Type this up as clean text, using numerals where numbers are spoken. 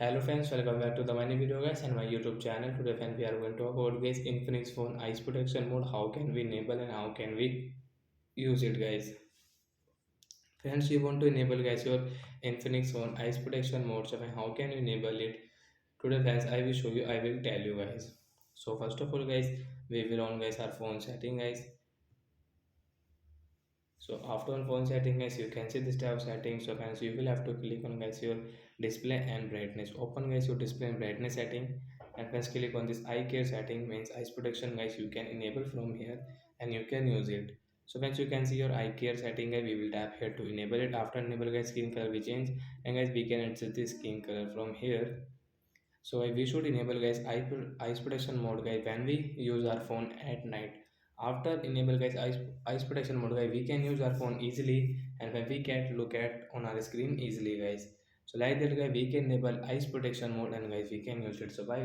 Hello friends, welcome back to the many video guys and my YouTube channel. Today friends we are going to talk about guys Infinix phone eyes protection mode. How can we enable and how can we use it guys? Friends, you want to enable guys your Infinix phone eyes protection mode. So how can you enable it? Today friends I will show you. I will tell you guys. So first of all guys we will on guys our phone setting guys. So after on phone setting guys you can see this type of settings. So guys you will have to click on guys your display and brightness. Open guys your display and brightness setting and first click on this eye care setting means eyes protection guys you can enable from here and you can use it. So once you can see your eye care setting guys we will tap here to enable it. After enable guys skin color will change and guys we can adjust the skin color from here. So we should enable guys eyes protection mode guys when we use our phone at night. After enable guys eyes protection mode guys we can use our phone easily and when we can look at on our screen easily guys. So like that guys we can enable eyes protection mode and guys we can use it. So bye guys.